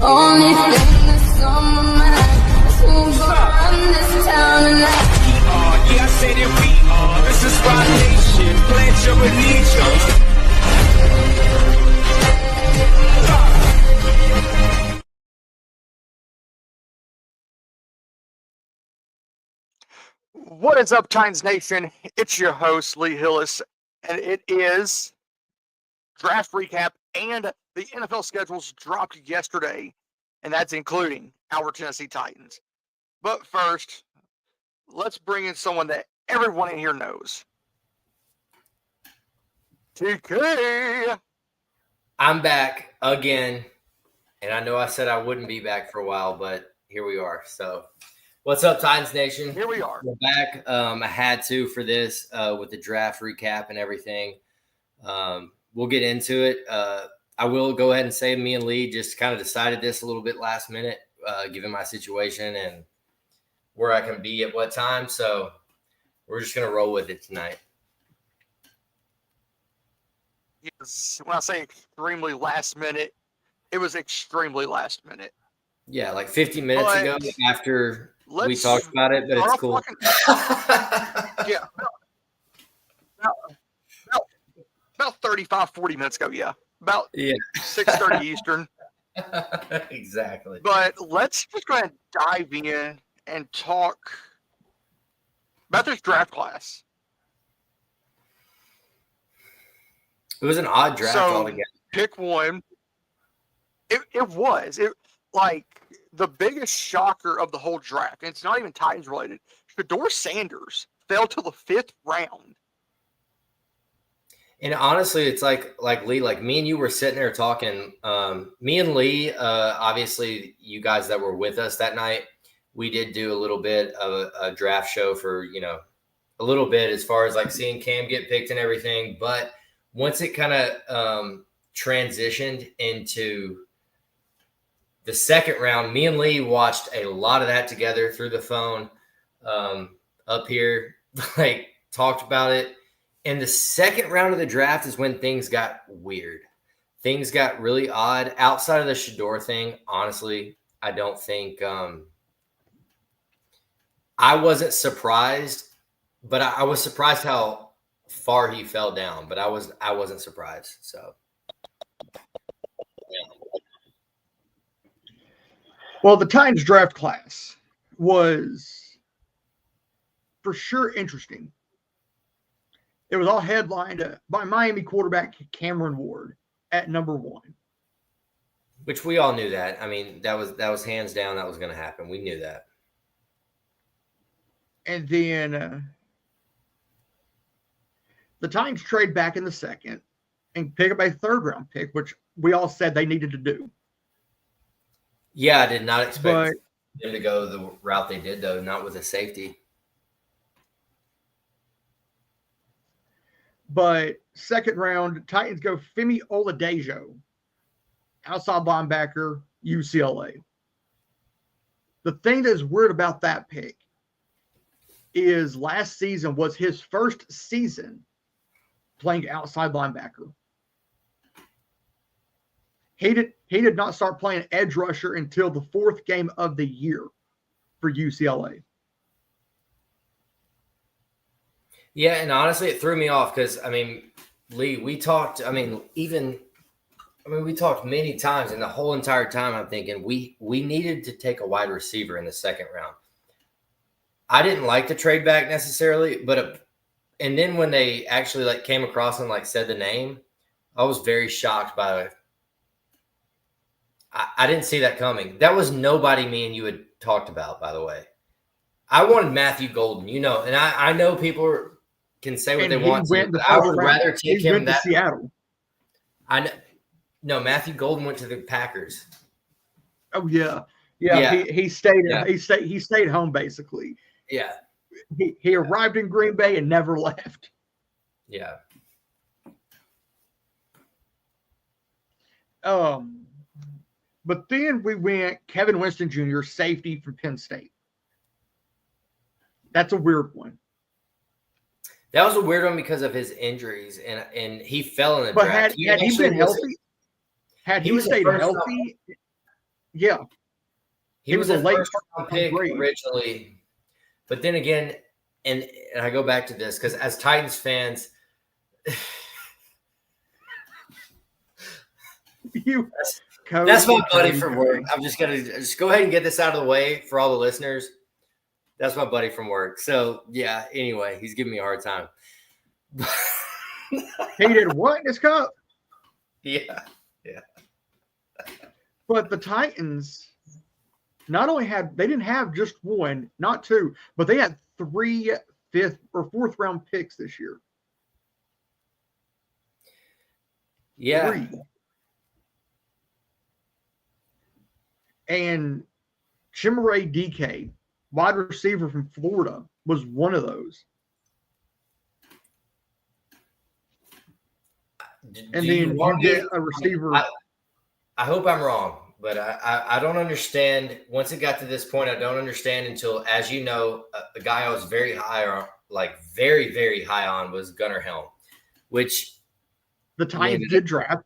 only thing that's on my mind is who's gonna run this town tonight. Yeah, I say that we are. This is Rock Nation. Pledge your allegiance. What is up, Titans Nation? It's your host, Lee Hillis, and it is draft recap, and the NFL schedules dropped yesterday, and that's including our Tennessee Titans. But first, let's bring in someone that everyone in here knows. TK! I'm back again, and I know I said I wouldn't be back for a while, but here we are. So, what's up, Titans Nation? Here we are. We're back. I had to for this with the draft recap and everything. We'll get into it. I will go ahead and say me and Lee just kind of decided this a little bit last minute, given my situation and where I can be at what time. So we're just going to roll with it tonight. Yes, when I say extremely last minute, it was extremely last minute. Yeah, like 50 minutes ago after we talked about it, but it's cool. Yeah. About 35, 40 minutes ago, yeah. About 6:30 Eastern. Exactly. But let's just go ahead and dive in and talk about this draft class. It was an odd draft altogether. Pick one. It was. It like the biggest shocker of the whole draft, and it's not even Titans related. Shedeur Sanders fell to the 5th round. And honestly, it's like Lee, like me and you were sitting there talking. Me and Lee, obviously, you guys that were with us that night, we did do a little bit of a draft show for, a little bit as far as like seeing Cam get picked and everything. But once it kind of transitioned into the 2nd round, me and Lee watched a lot of that together through the phone up here, like talked about it. And the 2nd round of the draft is when things got weird. Things got really odd. Outside of the Shedeur thing, honestly, I don't think I wasn't surprised, but I was surprised how far he fell down. But I wasn't surprised. So, yeah. Well, the Titans draft class was for sure interesting. It was all headlined by Miami quarterback Cameron Ward at number 1. Which we all knew that. I mean, that was hands down that was going to happen. We knew that. And then the Titans trade back in the 2nd and pick up a 3rd round pick, which we all said they needed to do. Yeah, I did not expect them to go the route they did, though, not with a safety. But 2nd round, Titans go Femi Oladejo, outside linebacker, UCLA. The thing that is weird about that pick is last season was his first season playing outside linebacker. He did not start playing edge rusher until the 4th game of the year for UCLA. Yeah, and honestly, it threw me off because, Lee, we talked, we talked many times, and the whole entire time I'm thinking we needed to take a wide receiver in the 2nd round. I didn't like the trade back necessarily, but and then when they actually came across and said the name, I was very shocked by it. I didn't see that coming. That was nobody me and you had talked about, by the way. I wanted Matthew Golden, and I know people can say what they want to, but I would rather take him that Seattle. I know. No, Matthew Golden went to the Packers. Oh yeah. He stayed home basically. Yeah. He arrived in Green Bay and never left. Yeah. But then we went Kevin Winston Jr., safety from Penn State. That's a weird one. That was a weird one because of his injuries, and he fell in the but draft. Had he been healthy, had he stayed healthy, Yeah, He It was was a a late first round pick grade. originally, but then again, and I go back to this because as Titans fans, you. that's my buddy Cody. from work. I'm just gonna just go ahead and get this out of the way for all the listeners. That's my buddy from work. So yeah. Anyway, he's giving me a hard time. He did what in this cup? Yeah. But the Titans they didn't have just one, not two, but they had 3 fifth or fourth round picks this year. Yeah. 3. And Chimere DK, wide receiver from Florida, was one of those. And then you get a receiver. I hope I'm wrong, but I don't understand. Once it got to this point, I don't understand until, as you know, a guy I was very high on, like very, very high on, was Gunnar Helm, which the Titans did draft.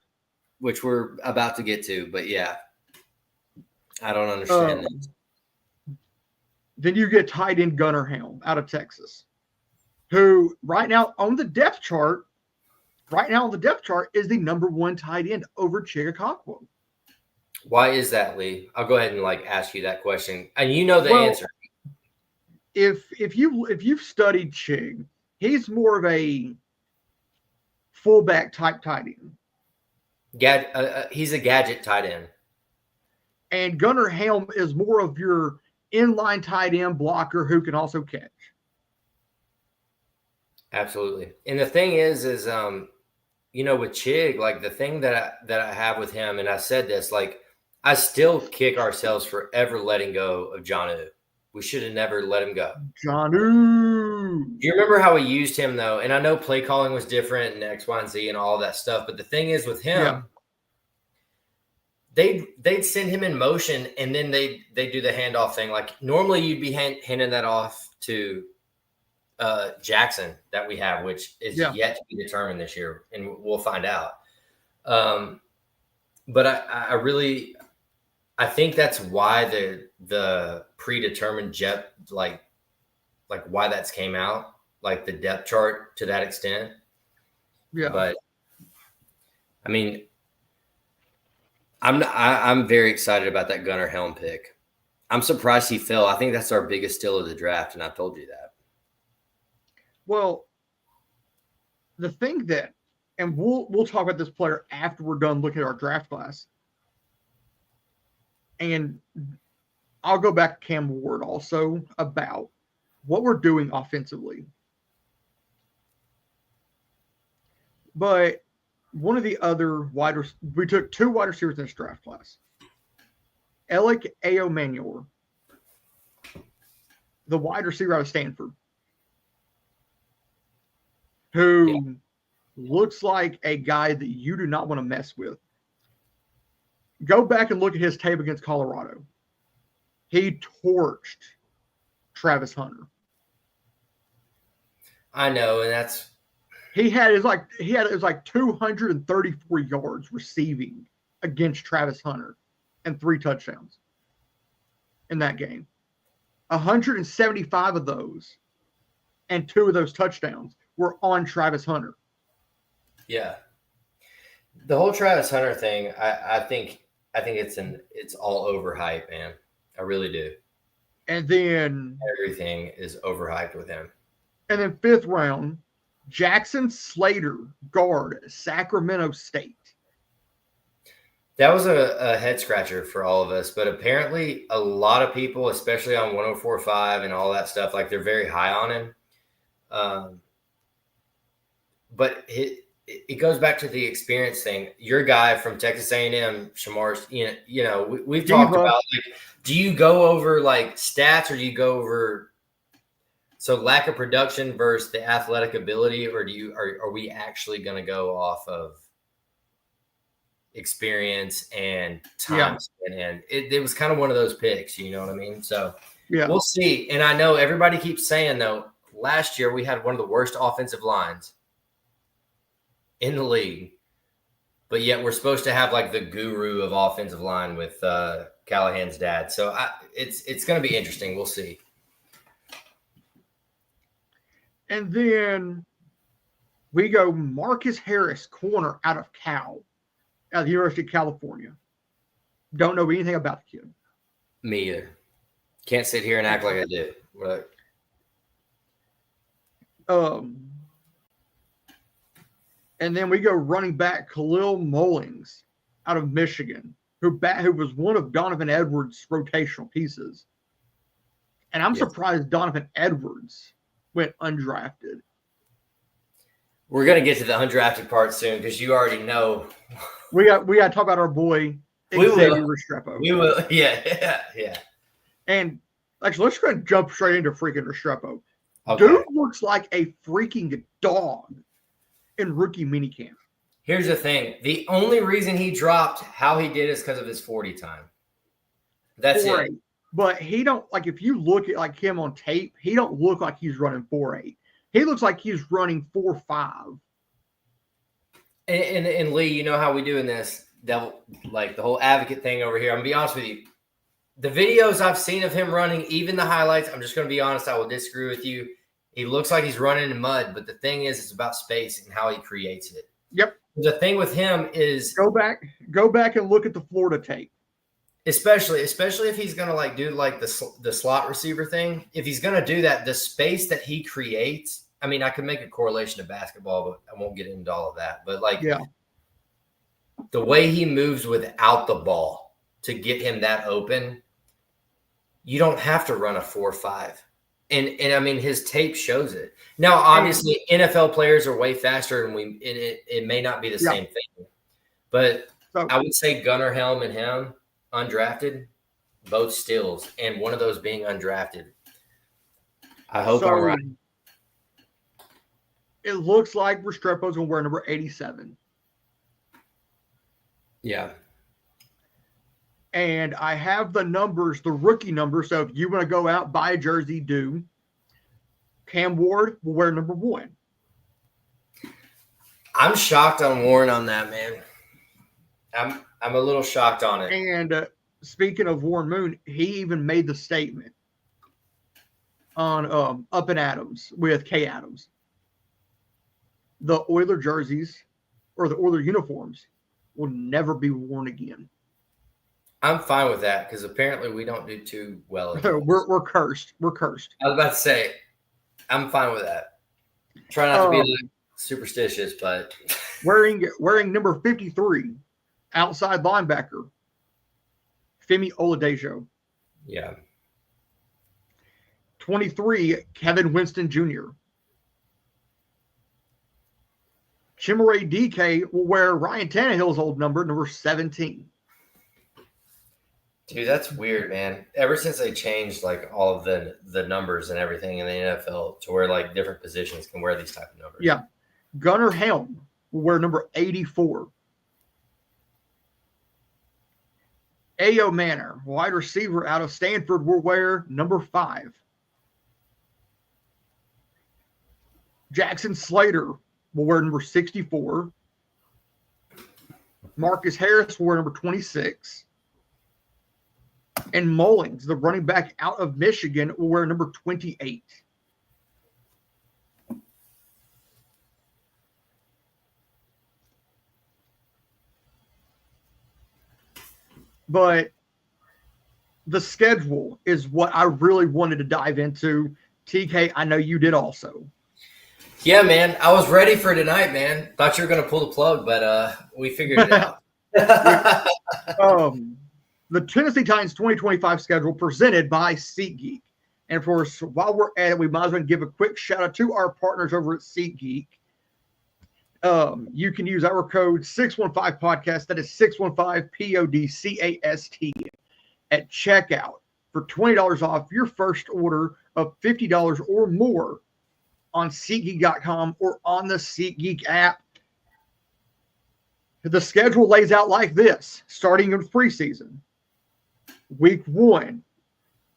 Which we're about to get to. But yeah, I don't understand that. Then you get tight end Gunnar Helm out of Texas, who right now on the depth chart is the number 1 tight end over Chigakakwa. Why is that, Lee? I'll go ahead and ask you that question, and you know the answer. If you've studied Chig, he's more of a fullback type tight end. He's a gadget tight end, and Gunnar Helm is more of your inline tight end blocker who can also catch. Absolutely. And the thing is with Chig, the thing that I have with him, and I said this, I still kick ourselves for ever letting go of Jonnu. We should have never let him go. Jonnu. Do you remember how we used him, though? And I know play calling was different and X, Y, and Z and all that stuff. But the thing is with him, they'd send him in motion, and then they do the handoff thing. Normally you'd be handing that off to Jackson that we have, which is yet to be determined this year, and we'll find out. But I think that's why the predetermined why that's came out, the depth chart to that extent. Yeah. But I mean, I'm very excited about that Gunnar Helm pick. I'm surprised he fell. I think that's our biggest steal of the draft, and I've told you that. Well, the thing that, and we'll talk about this player after we're done looking at our draft class. And I'll go back to Cam Ward also about what we're doing offensively. But one of the other we took 2 wide receivers in this draft class. Alec Ayomanor, the wide receiver out of Stanford, who looks like a guy that you do not want to mess with. Go back and look at his tape against Colorado. He torched Travis Hunter. I know, and it was like 234 yards receiving against Travis Hunter and 3 touchdowns in that game. 175 of those and 2 of those touchdowns were on Travis Hunter. Yeah. The whole Travis Hunter thing, I think it's all overhyped, man. I really do. And then everything is overhyped with him. And then 5th round, Jackson Slater, guard, Sacramento State. That was a head scratcher for all of us, but apparently a lot of people, especially on 104.5 and all that stuff, they're very high on him. But it goes back to the experience thing. Your guy from Texas A&M, Shamar, we've talked about, do you go over stats, or do you go over lack of production versus the athletic ability, or are we actually going to go off of experience and time spent in? It was kind of one of those picks, you know what I mean? So we'll see. And I know everybody keeps saying, though, last year we had one of the worst offensive lines in the league, but yet we're supposed to have the guru of offensive line with Callahan's dad. So it's going to be interesting. We'll see. And then we go Marcus Harris, corner out of Cal, at the University of California. Don't know anything about the kid. Me either. Can't sit here and act like I do. But and then we go running back Khalil Mullings out of Michigan, who was one of Donovan Edwards' rotational pieces. And I'm surprised Donovan Edwards went undrafted. We're gonna get to the undrafted part soon because you already know. We got to talk about our boy Xavier Restrepo. We will, yeah. And actually, let's go ahead and jump straight into freaking Restrepo. Okay. Dude looks like a freaking dog in rookie minicamp. Here's the thing: the only reason he dropped how he did is because of his 40 time. That's it. But he don't like if you look at like him on tape, he don't look like he's running 4.8. He looks like he's running 4.5. And Lee, you know how we do in this devil, like the whole advocate thing over here. I'm gonna be honest with you. The videos I've seen of him running, even the highlights, I'm just gonna be honest. I will disagree with you. He looks like he's running in mud, but the thing is, it's about space and how he creates it. Yep. The thing with him is go back and look at the Florida tape. Especially if he's gonna like do like the slot receiver thing. If he's gonna do that, the space that he creates. I mean, I could make a correlation to basketball, but I won't get into all of that. But like, the way he moves without the ball to get him that open, you don't have to run a 4.5. And I mean, his tape shows it. Now, obviously, NFL players are way faster, and it may not be the same thing. But I would say Gunnar Helm and him, undrafted, both steals, and one of those being undrafted. I hope I'm right. It looks like Restrepo's going to wear number 87. Yeah. And I have the numbers, the rookie numbers. So if you want to go out, buy a jersey, do. Cam Ward will wear number 1. I'm shocked on Warren on that, man. I'm a little shocked on it. And speaking of Warren Moon, he even made the statement on Up and Adams with Kay Adams. The Oiler jerseys or the Oiler uniforms will never be worn again. I'm fine with that because apparently we don't do too well. We're cursed. We're cursed. I was about to say, I'm fine with that. Try not to be like superstitious, but wearing number 53, outside linebacker, Femi Oladejo. Yeah. 23, Kevin Winston Jr. Chimere DK will wear Ryan Tannehill's old number 17. Dude, that's weird, man. Ever since they changed like all of the numbers and everything in the NFL to where like different positions can wear these type of numbers. Yeah. Gunnar Helm will wear number 84. Ayo Manor, wide receiver out of Stanford, will wear number 5. Jackson Slater will wear number 64. Marcus Harris will wear number 26. And Mullings, the running back out of Michigan, will wear number 28. But the schedule is what I really wanted to dive into. TK, I know you did also. Yeah, man. I was ready for tonight, man. Thought you were going to pull the plug, but we figured it out. The Tennessee Titans 2025 schedule presented by SeatGeek. And of course, while we're at it, we might as well give a quick shout out to our partners over at SeatGeek. You can use our code 615podcast. That is 615PODCAST at checkout for $20 off your first order of $50 or more on SeatGeek.com or on the SeatGeek app. The schedule lays out like this, starting in preseason. Week 1,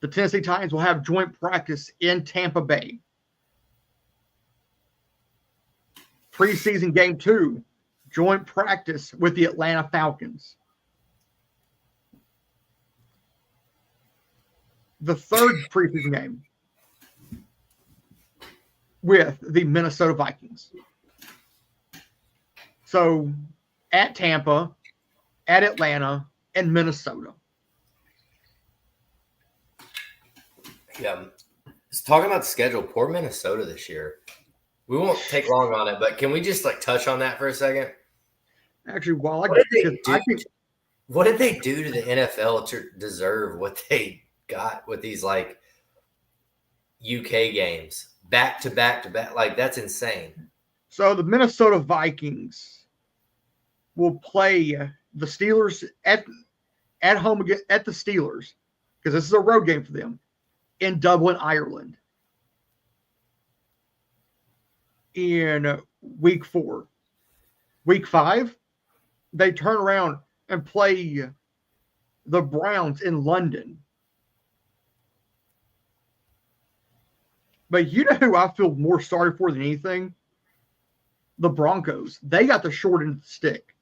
the Tennessee Titans will have joint practice in Tampa Bay. Preseason game 2, joint practice with the Atlanta Falcons. the third preseason game with the Minnesota Vikings. So at Tampa, at Atlanta, and Minnesota. Yeah. Just talking about the schedule, poor Minnesota this year. We won't take long on it, but can we just like touch on that for a second? Actually, while I What did they because do? I think What did they do to the NFL to deserve what they got with these like UK games back to back to back? Like that's insane. so, the Minnesota Vikings will play the Steelers at home again at the Steelers because this is a road game for them in Dublin, Ireland, in week 4. Week 5, they turn around and play the Browns in London. But you know who I feel more sorry for than anything? The Broncos. They got the short end of the stick.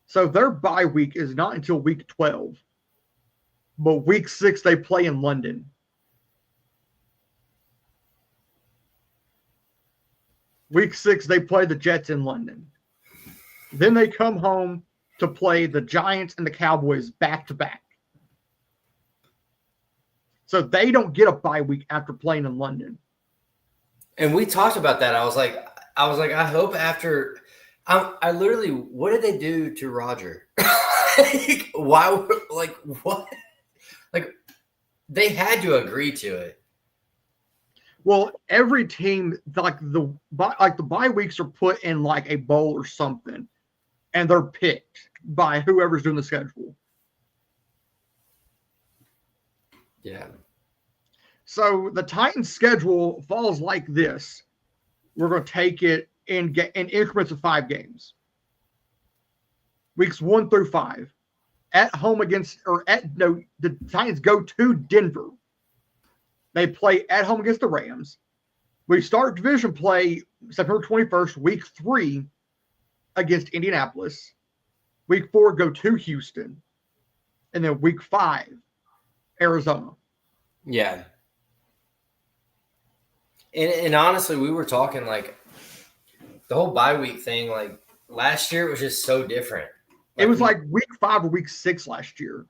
So their bye week is not until week 12. But week 6, they play in London. Week 6, they play the Jets in London. Then they come home to play the Giants and the Cowboys back to back. So they don't get a bye week after playing in London. And we talked about that. I was like, I hope after. I literally, what did they do to Roger? Why? Like what? Like they had to agree to it. Well, every team like the bye weeks are put in like a bowl or something, and they're picked by whoever's doing the schedule. Yeah. So the Titans' schedule falls like this. We're going to take it in increments of 5 games. Weeks 1 through 5. At home the Titans go to Denver. They play at home against the Rams. We start division play September 21st, week 3 against Indianapolis. Week 4, go to Houston. And then week 5, Arizona. Yeah. And honestly, we were talking like the whole bye week thing. Like last year, it was just so different. It was like week 5 or week 6 last year.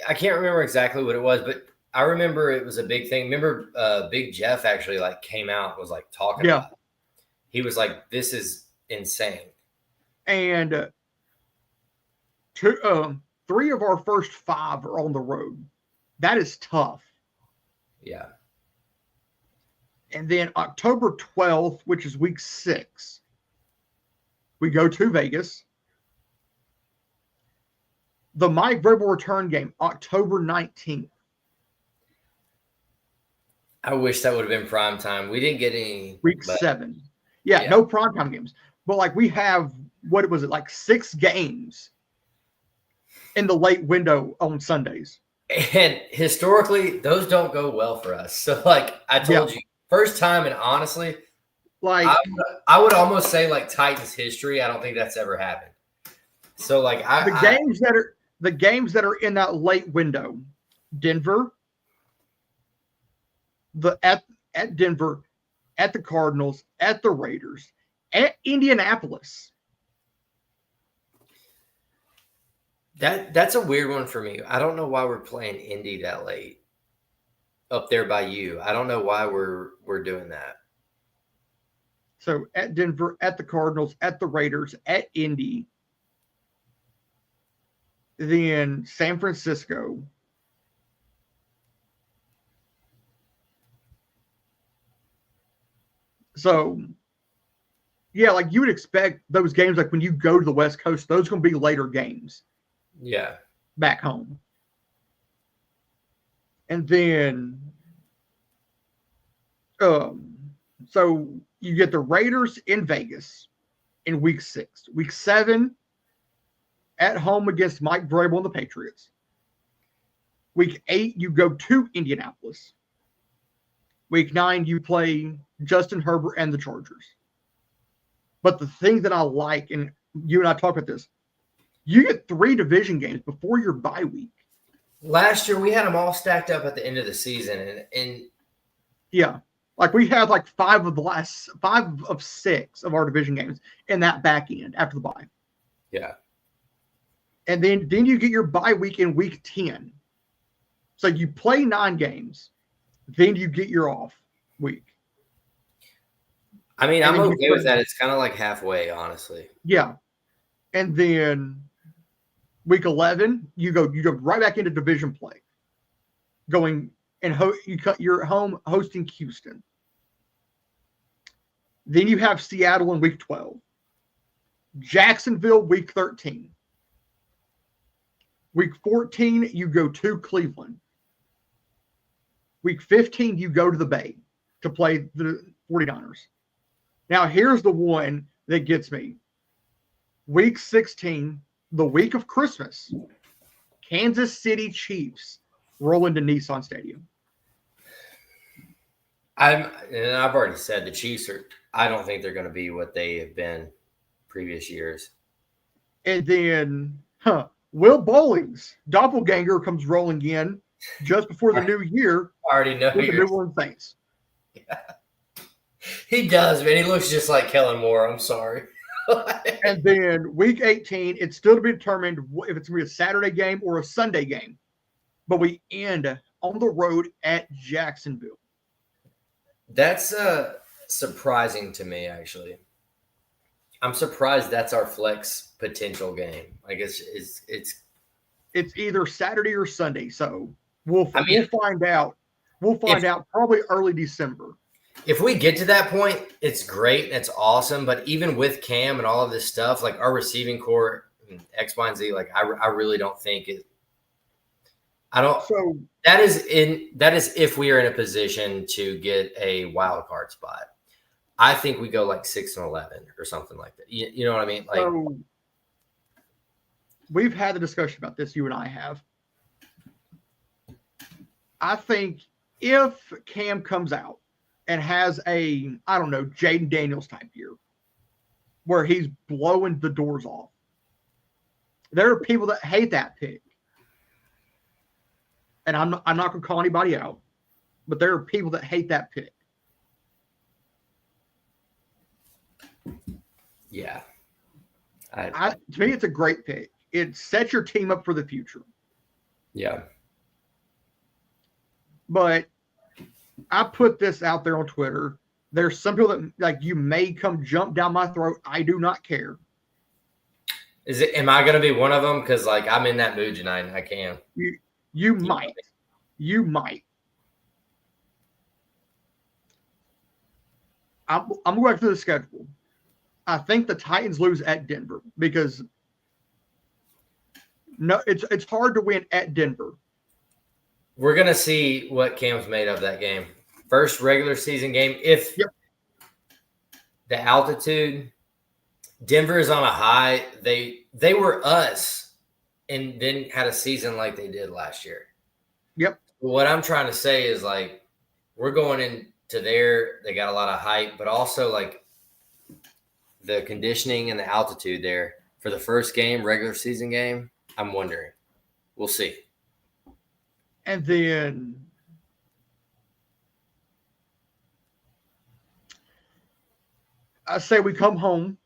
I can't remember exactly what it was, but I remember it was a big thing. Remember, Big Jeff actually like came out and was like talking about it. He was like, "This is insane." And 3 of our first 5 are on the road. That is tough. Yeah. And then October 12th, which is week 6, we go to Vegas. The Mike Vrabel return game, October 19th. I wish that would have been prime time. We didn't get any. Week 7. Yeah, no primetime games. But like we have, what was it, like 6 games in the late window on Sundays. And historically, those don't go well for us. So like I told you, first time, and honestly, like I would almost say like Titans history. I don't think that's ever happened. So like the games that are in that late window, Denver, at Denver, at the Cardinals, at the Raiders, at Indianapolis. That's a weird one for me. I don't know why we're playing Indy that late up there by you. I don't know why we're doing that. So at Denver, at the Cardinals, at the Raiders, at Indy, then San Francisco. So, yeah, like you would expect those games, like when you go to the West Coast, those are going to be later games. Yeah. Back home. And then, so you get the Raiders in Vegas in week 6. Week 7, at home against Mike Vrabel and the Patriots. Week 8, you go to Indianapolis. Week 9, you play Justin Herbert and the Chargers. But the thing that I like, and you and I talked about this, you get 3 division games before your bye week. Last year we had them all stacked up at the end of the season, and Yeah. Like we had like 5 of 6 of our division games in that back end after the bye. yeah, And then you get your bye week in week 10. So you play 9 games, then you get your off week. I mean, And I'm then you okay with play- that. It's kind of like halfway, honestly. Yeah. And then week 11, you go right back into division play. Going and you're home hosting Houston. Then you have Seattle in week 12. Jacksonville week 13. Week 14, you go to Cleveland. Week 15, you go to the Bay to play the 49ers. Now, here's the one that gets me. Week 16, the week of Christmas, Kansas City Chiefs roll into Nissan Stadium. I've already said the Chiefs are. I don't think they're going to be what they have been previous years. And then, Will Bowling's doppelganger comes rolling in just before the new year I already know with the you're, New Orleans Saints. he does, man. He looks just like Kellen Moore. I'm sorry. And then week 18, it's still to be determined if it's going to be a Saturday game or a Sunday game. But we end on the road at Jacksonville. That's surprising to me, actually. I'm surprised that's our flex potential game. I guess It's either Saturday or Sunday. So we'll find out. We'll find out probably early December. if we get to that point, it's great. It's awesome. But even with Cam and all of this stuff, like our receiving core, X, Y, and Z, like I really don't think it. I don't. So That is if we are in a position to get a wild card spot. I think we go like 6-11 or something like that. You know what I mean? Like, So we've had the discussion about this, you and I have. I think if Cam comes out and has a, I don't know, Jaden Daniels type year where he's blowing the doors off, there are people that hate that pick. And I'm not going to call anybody out, but there are people that hate that pick. yeah. To me, it's a great pick. It sets your team up for the future. Yeah. But I put this out there on Twitter. There's some people that like you may come jump down my throat. I do not care. Am I going to be one of them? Because like I'm in that mood tonight and I can. You might. You might. I'm going to the schedule. I think the Titans lose at Denver because it's hard to win at Denver. We're going to see what Cam's made of that game. First regular season game. If the altitude, Denver is on a high. They were us and then had a season like they did last year. Yep. What I'm trying to say is like we're going into there. They got a lot of hype, but also like the conditioning and the altitude there for the first game, regular season game. I'm wondering. We'll see. And then I say we come home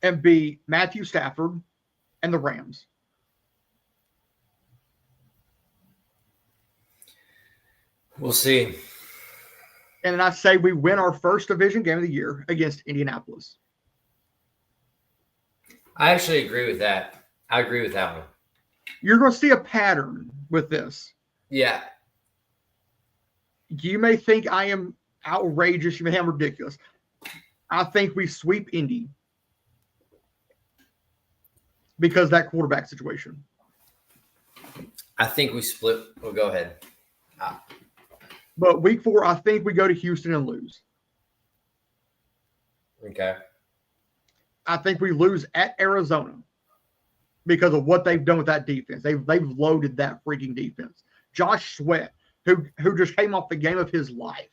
and beat Matthew Stafford and the Rams. We'll see. And then I say we win our first division game of the year against Indianapolis. I actually agree with that. I agree with that one. You're going to see a pattern with this. Yeah. You may think I am outrageous. You may think I'm ridiculous. I think we sweep Indy because of that quarterback situation. I think we split. Well, go ahead. But week 4, I think we go to Houston and lose. Okay. I think we lose at Arizona because of what they've done with that defense. They've loaded that freaking defense. Josh Sweat, who just came off the game of his life.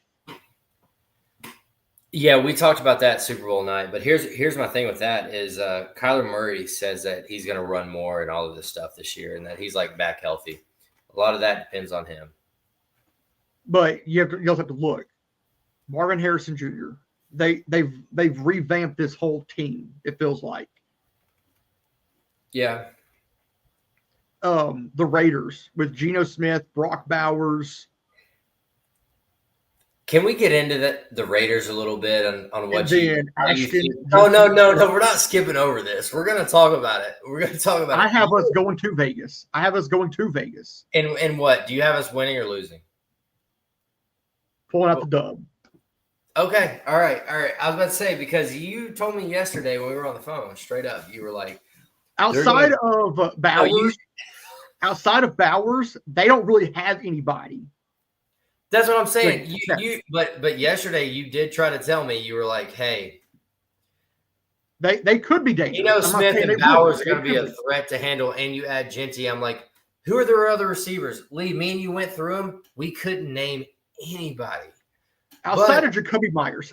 Yeah, we talked about that Super Bowl night, but here's my thing with that is Kyler Murray says that he's going to run more and all of this stuff this year and that he's like back healthy. A lot of that depends on him. But you also have to look. Marvin Harrison Jr. They've revamped this whole team. It feels like. Yeah. The Raiders with Geno Smith, Brock Bowers. Can we get into the Raiders a little bit on what And you? then how you Ashton- feel? No. We're not skipping over this. We're going to talk about it. We're going to talk about I it. have us going to Vegas. And what? Do you have us winning or losing? Pulling out the dub. Okay. All right. I was about to say, because you told me yesterday when we were on the phone, straight up, you were like, Outside of Bowers, you- they don't really have anybody. that's what I'm saying. Wait, But yesterday you did try to tell me, you were like, hey, They could be dangerous. Geno I'm not Smith saying and they Bowers would. are going to be They a could. threat to handle, and you add Genty. I'm like, who are their other receivers? Lee, me and you went through them. We couldn't name anybody. Outside of Jacoby Myers.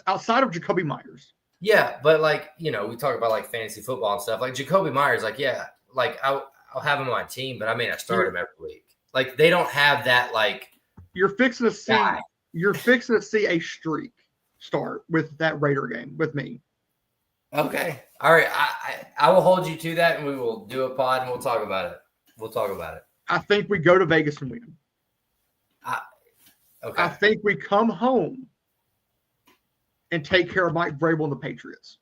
Yeah, but like, you know, we talk about like fantasy football and stuff. Like Jacoby Myers, like, yeah, like I'll have him on my team, but I may not start him every week. Like they don't have that like You're fixing to see. guy. You're fixing to see a streak start with that Raider game with me. Okay. All right. I will hold you to that, and we will do a pod and we'll talk about it. I think we go to Vegas and win. Okay. I think we come home and take care of Mike Vrabel and the Patriots.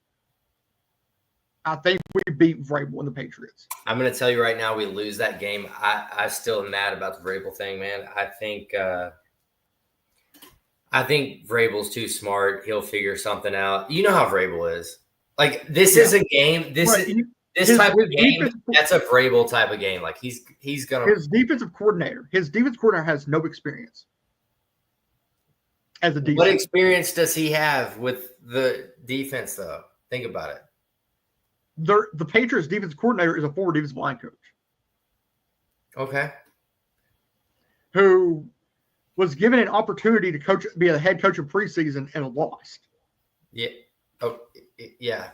I think we beat Vrabel and the Patriots. I'm going to tell you right now, we lose that game. I still am mad about the Vrabel thing, man. I think Vrabel's too smart. He'll figure something out. You know how Vrabel is. Like this is a game. This type of game. That's a Vrabel type of game. Like he's gonna. His defensive coordinator has no experience as a defense. What experience does he have with the defense, though? Think about it. The Patriots defensive coordinator is a former defensive line coach Okay. who was given an opportunity to be a head coach in preseason and lost. Yeah. Oh, yeah.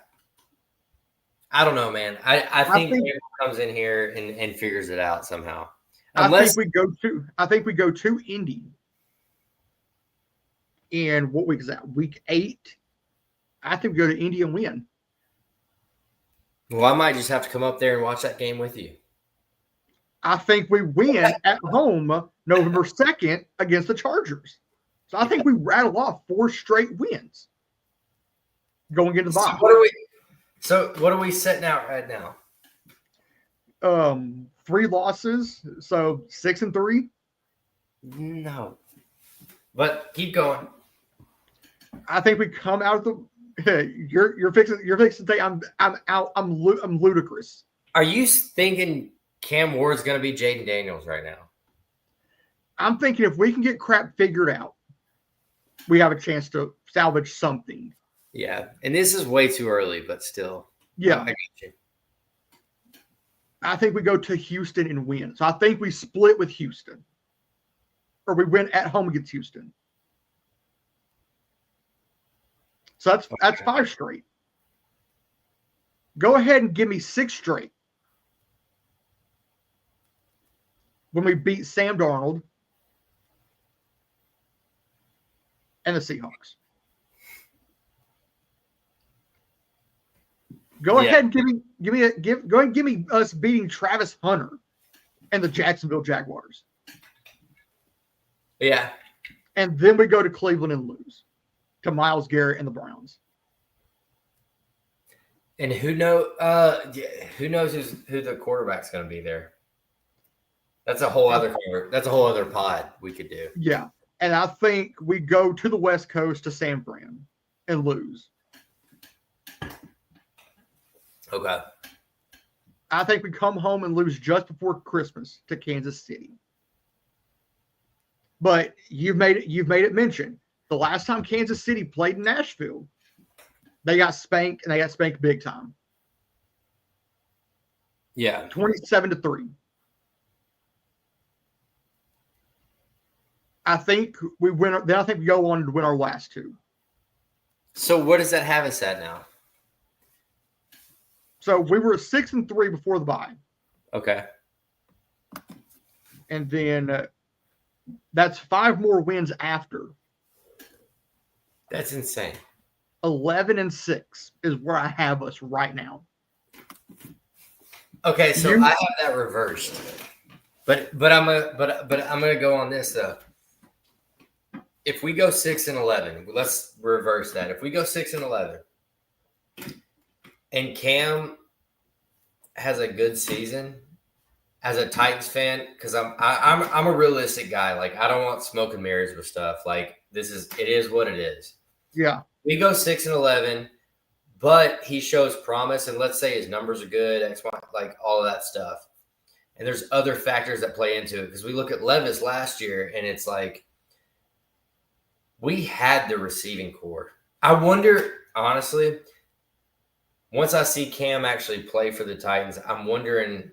I don't know, man. I think Vrabel comes in here and figures it out somehow. I think we go to Indy. And what week is that? Week 8. I think we go to Indy and win. Well, I might just have to come up there and watch that game with you. I think we win at home November 2nd against the Chargers. So I think we rattle off 4 straight wins going into the bye. So what are we setting out right now? 3 losses, so 6-3. No. But keep going. I think we come out of the. You're fixing to say I'm out. I'm ludicrous. Are you thinking Cam Ward's going to be Jaden Daniels right now? I'm thinking if we can get crap figured out, we have a chance to salvage something. Yeah, and this is way too early, but still. Yeah, I get you. I think we go to Houston and win. So I think we split with Houston, or we win at home against Houston. So that's 5 straight. Go ahead and give me 6 straight. When we beat Sam Darnold and the Seahawks. Go ahead and give me us beating Travis Hunter and the Jacksonville Jaguars. Yeah. And then we go to Cleveland and lose to Myles Garrett and the Browns. And who knows who the quarterback's going to be there? That's a whole other pod we could do. Yeah. And I think we go to the West Coast to San Fran and lose. Okay. I think we come home and lose just before Christmas to Kansas City. But you've made it mention. The last time Kansas City played in Nashville, they got spanked, and they got spanked big time. Yeah. 27-3. I think we win. Then I think we go on to win our last 2. So where does that have us at now? So we were 6-3 before the bye, Okay. And then that's 5 more wins after. That's insane. 11-6 is where I have us right now. Okay, so I have that reversed. But I'm gonna go on this though. If we go 6-11, let's reverse that. If we go 6-11, and Cam has a good season as a Titans fan, because I'm a realistic guy. Like, I don't want smoke and mirrors with stuff. Like, it is what it is. Yeah. We go 6-11, but he shows promise, and let's say his numbers are good, like all of that stuff. And there's other factors that play into it, because we look at Levis last year, and it's like we had the receiving core. I wonder, honestly, once I see Cam actually play for the Titans, I'm wondering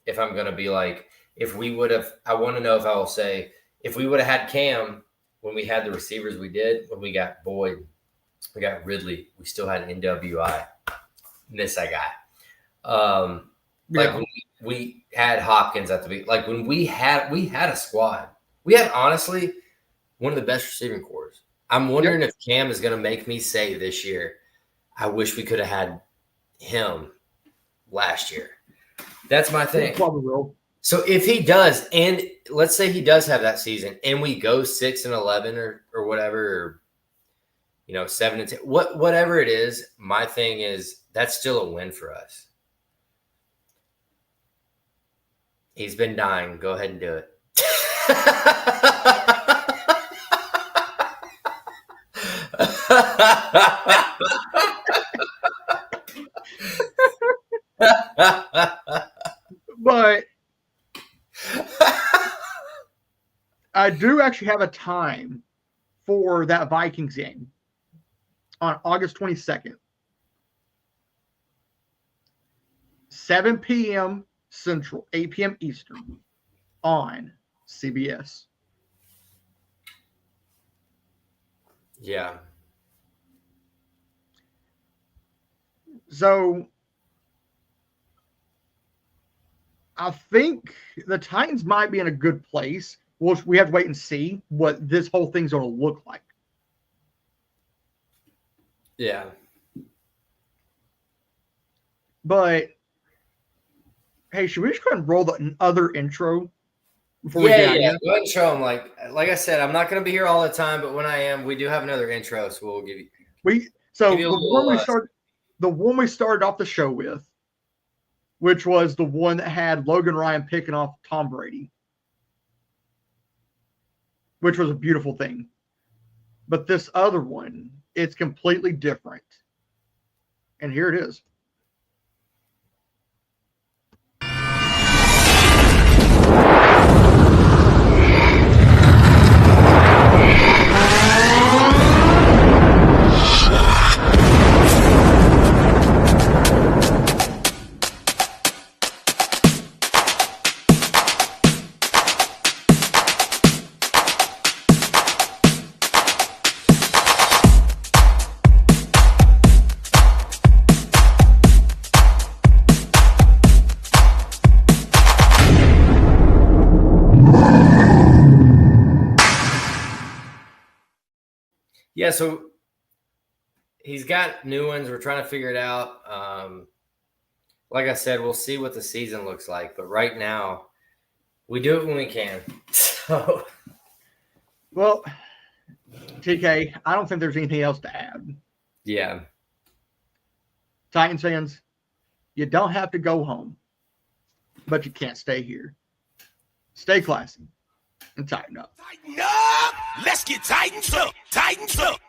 if I'm going to be like, I want to know if I will say, if we would have had Cam when we had the receivers we did, when we got Boyd, we got Ridley, we still had NWI. Miss that guy. Like when we had Hopkins at the beginning, like when we had a squad. We had, honestly, one of the best receiving cores. I'm wondering if Cam is going to make me say this year, I wish we could have had him last year. That's my thing. Probably will. So if he does, and let's say he does have that season, and we go 6-11 or whatever, or 7-10, whatever it is, my thing is that's still a win for us. He's been dying. Go ahead and do it. But I do actually have a time for that Vikings game on August 22nd. 7 p.m. Central, 8 p.m. Eastern on CBS. Yeah. So I think the Titans might be in a good place. We have to wait and see what this whole thing's going to look like. Yeah. But hey, should we just go ahead and roll the other intro before Yeah. we get out of Go here? ahead and show them. Like I said, I'm not going to be here all the time, but when I am, we do have another intro, so we'll give you. So Give you a the one we started off the show with, which was the one that had Logan Ryan picking off Tom Brady, which was a beautiful thing. But this other one, it's completely different. And here it is. Yeah, so he's got new ones. We're trying to figure it out. Like I said, we'll see what the season looks like. But right now, we do it when we can. So, Well, TK, I don't think there's anything else to add. yeah. Titans fans, you don't have to go home, but you can't stay here. Stay classy and tighten up. Tighten up! Let's get tightened up! Tightened up!